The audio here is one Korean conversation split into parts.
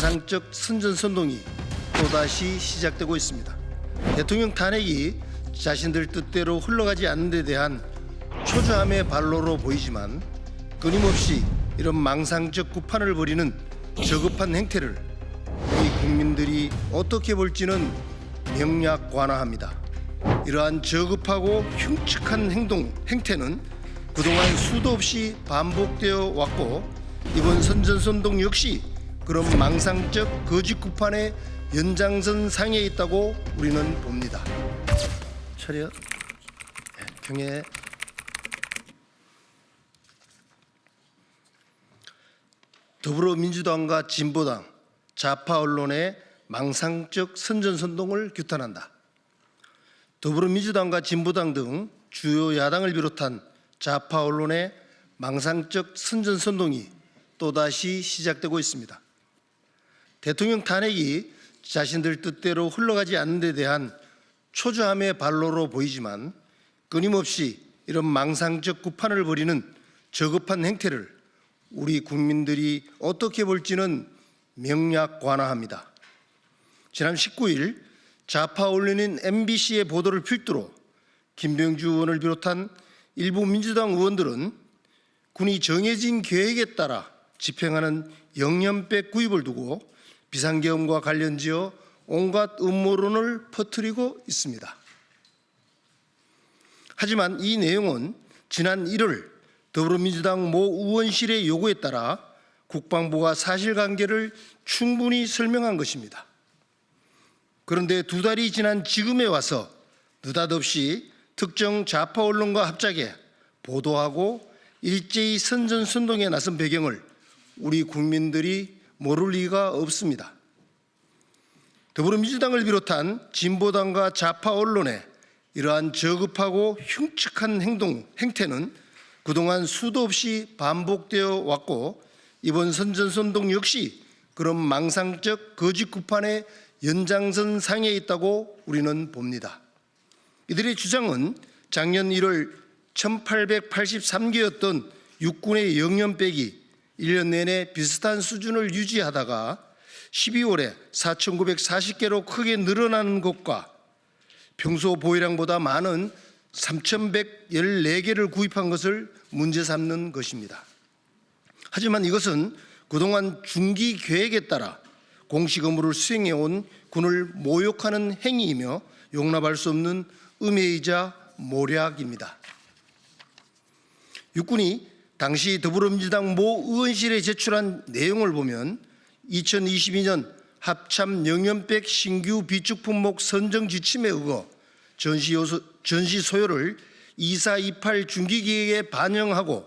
망상적 선전선동이 또다시 시작되고 있습니다. 대통령 탄핵이 자신들 뜻대로 흘러가지 않는 데 대한 초조함의 발로로 보이지만 끊임없이 이런 망상적 구판을 벌이는 저급한 행태를 우리 국민들이 어떻게 볼지는 명약관화합니다. 이러한 저급하고 흉측한 행태는 그동안 수도 없이 반복되어 왔고 이번 선전선동 역시 그런 망상적 거짓 구판의 연장선 상에 있다고 우리는 봅니다. 차렷. 경례. 더불어민주당과 진보당, 좌파 언론의 망상적 선전선동을 규탄한다. 더불어민주당과 진보당 등 주요 야당을 비롯한 좌파 언론의 망상적 선전선동이 또다시 시작되고 있습니다. 대통령 탄핵이 자신들 뜻대로 흘러가지 않는 데 대한 초조함의 발로로 보이지만 끊임없이 이런 망상적 구판을 벌이는 저급한 행태를 우리 국민들이 어떻게 볼지는 명약관화합니다. 지난 19일 좌파 언론인 MBC의 보도를 필두로 김병주 의원을 비롯한 일부 민주당 의원들은 군이 정해진 계획에 따라 집행하는 영연백 구입을 두고 비상계엄과 관련지어 온갖 음모론을 퍼뜨리고 있습니다. 하지만 이 내용은 지난 1월 더불어민주당 모 의원실의 요구에 따라 국방부가 사실관계를 충분히 설명한 것입니다. 그런데 2달이 지난 지금에 와서 느닷없이 특정 좌파 언론과 합작해 보도하고 일제히 선전선동에 나선 배경을 우리 국민들이 모를 리가 없습니다. 더불어민주당을 비롯한 진보당과 좌파 언론의 이러한 저급하고 흉측한 행태는 그동안 수도 없이 반복되어 왔고 이번 선전선동 역시 그런 망상적 거짓 구판의 연장선 상에 있다고 우리는 봅니다. 이들의 주장은 작년 1월 1883개였던 육군의 영연백이 1년 내내 비슷한 수준을 유지하다가 12월에 4,940개로 크게 늘어나는 것과 평소 보유량보다 많은 3,114개를 구입한 것을 문제 삼는 것입니다. 하지만 이것은 그동안 중기 계획에 따라 공식 업무를 수행해온 군을 모욕하는 행위이며 용납할 수 없는 음해이자 모략입니다. 육군이 당시 더불어민주당 모 의원실에 제출한 내용을 보면 2022년 합참 영연백 신규 비축 품목 선정 지침에 의거 전시 소요를 2428 중기계획에 반영하고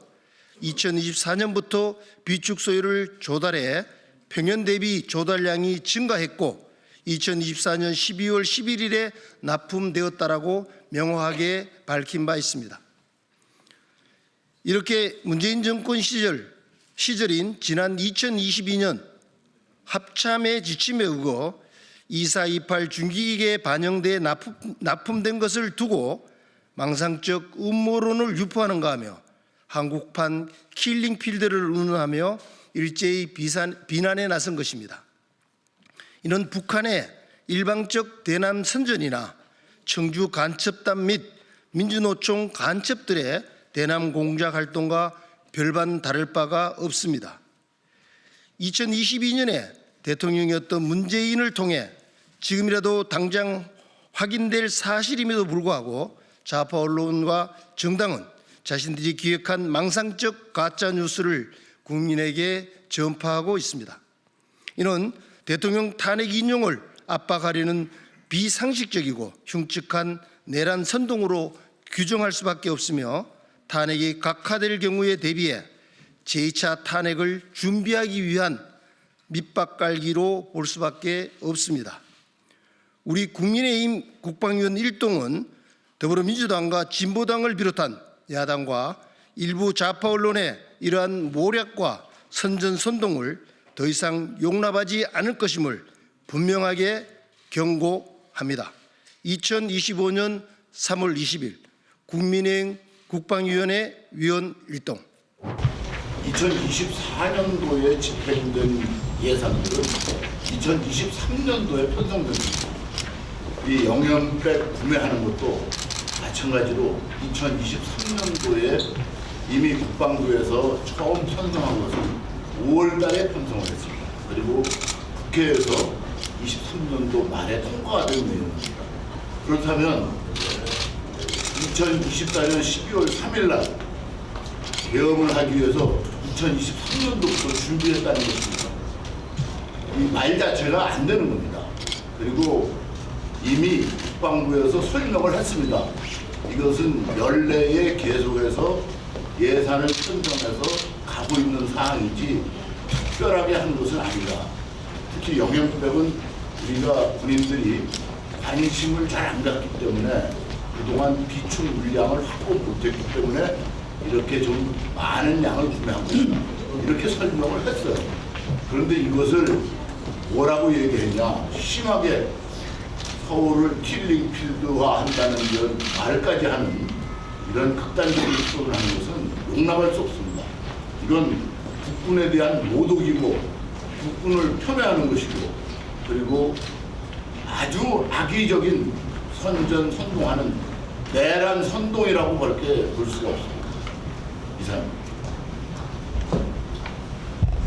2024년부터 비축 소요를 조달해 평년 대비 조달량이 증가했고 2024년 12월 11일에 납품되었다라고 명확하게 밝힌 바 있습니다. 이렇게 문재인 정권 시절인 지난 2022년 합참의 지침에 의거 2428 중기계획에 반영돼 납품된 것을 두고 망상적 음모론을 유포하는가 하며 한국판 킬링필드를 운운하며 일제히 비난에 나선 것입니다. 이는 북한의 일방적 대남 선전이나 청주 간첩단 및 민주노총 간첩들의 대남 공작 활동과 별반 다를 바가 없습니다. 2022년에 대통령이었던 문재인을 통해 지금이라도 당장 확인될 사실임에도 불구하고 좌파 언론과 정당은 자신들이 기획한 망상적 가짜뉴스를 국민에게 전파하고 있습니다. 이는 대통령 탄핵 인용을 압박하려는 비상식적이고 흉측한 내란 선동으로 규정할 수밖에 없으며 탄핵이 각하될 경우에 대비해 제2차 탄핵을 준비하기 위한 밑박갈기로 볼 수밖에 없습니다. 우리 국민의힘 국방위원 일동은 더불어민주당과 진보당을 비롯한 야당과 일부 좌파 언론의 이러한 모략과 선전선동을 더 이상 용납하지 않을 것임을 분명하게 경고합니다. 2025년 3월 20일 국민의힘 국방위원회 위원 일동. 2024년도에 집행된 예산들은 2023년도에 편성됩니다. 이 영양백 구매하는 것도 마찬가지로 2023년도에 이미 국방부에서 처음 편성한 것은 5월 달에 편성을 했습니다. 그리고 국회에서 23년도 말에 통과가 된 내용입니다. 그렇다면 2024년 12월 3일 날 계엄을 하기 위해서 2023년도부터 준비했다는 것입니다. 이 말 자체가 안 되는 겁니다. 그리고 이미 국방부에서 설명을 했습니다. 이것은 연내에 계속해서 예산을 편성해서 가고 있는 사항이지 특별하게 하는 것은 아니다. 특히 영양백은 우리가 군인들이 관심을 잘 안 갖기 때문에 그동안 비축 물량을 확보 못했기 때문에 이렇게 좀 많은 양을 구매하고 있다. 이렇게 설명을 했어요. 그런데 이것을 뭐라고 얘기했냐? 심하게 서울을 킬링필드화 한다는 이런 말까지 하는 이런 극단적인 수업을 하는 것은 용납할 수 없습니다. 이건 국군에 대한 모독이고 국군을 폄훼하는 것이고 그리고 아주 악의적인 선전선동하는 내란 선동이라고 그렇게 볼 수가 없습니다. 이상.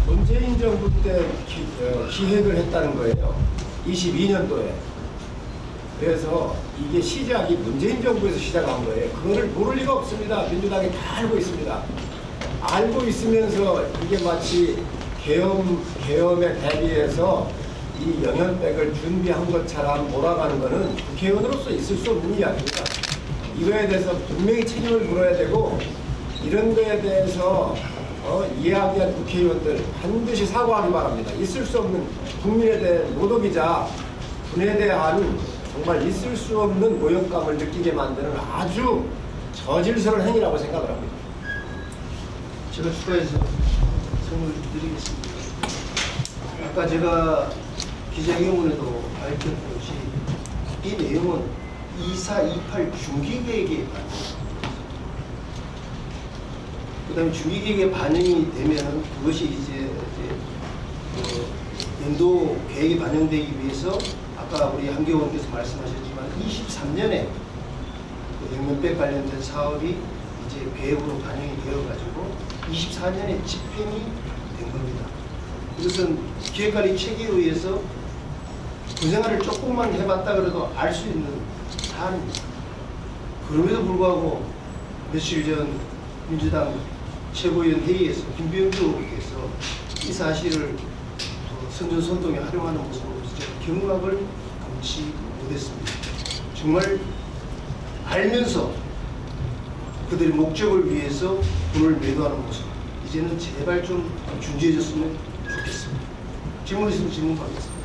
문재인 정부 때 기획을 했다는 거예요. 22년도에. 그래서 이게 시작이 문재인 정부에서 시작한 거예요. 그거를 모를 리가 없습니다. 민주당이 다 알고 있습니다. 알고 있으면서 이게 마치 계엄에 대비해서 이 영연백을 준비한 것처럼 몰아가는 거는 국회의원으로서 있을 수 없는 이야기입니다. 이거에 대해서 분명히 책임을 물어야 되고 이런 거에 대해서 이야기한 국회의원들 반드시 사과하기 바랍니다. 있을 수 없는 국민에 대한 모독이자 군에 대한 정말 있을 수 없는 모욕감을 느끼게 만드는 아주 저질스러운 행위라고 생각을 합니다. 제가 추가해서 설명을 드리겠습니다. 아까 제가 기자회견에도 밝혔듯이 이 내용은 2428 중기계획에 그다음에 중기계획에 반영이 되면은 그것이 이제 연도 계획에 반영되기 위해서 아까 우리 한교 의원께서 말씀하셨지만 23년에 그 영면백 관련된 사업이 이제 계획으로 반영이 되어가지고 24년에 집행이 된 겁니다. 이것은 기획관리 체계에 의해서 군생활을 조금만 해봤다 그래도 알 수 있는 사안입니다. 그럼에도 불구하고 며칠 전 민주당 최고위원 회의에서 김병주 의원께서 이 사실을 선전선동에 활용하는 모습으로 경악을 금치 못했습니다. 정말 알면서 그들의 목적을 위해서 돈을 매도하는 모습 이제는 제발 좀 준지해줬으면 좋겠습니다. 질문 있으면 질문 받겠습니다.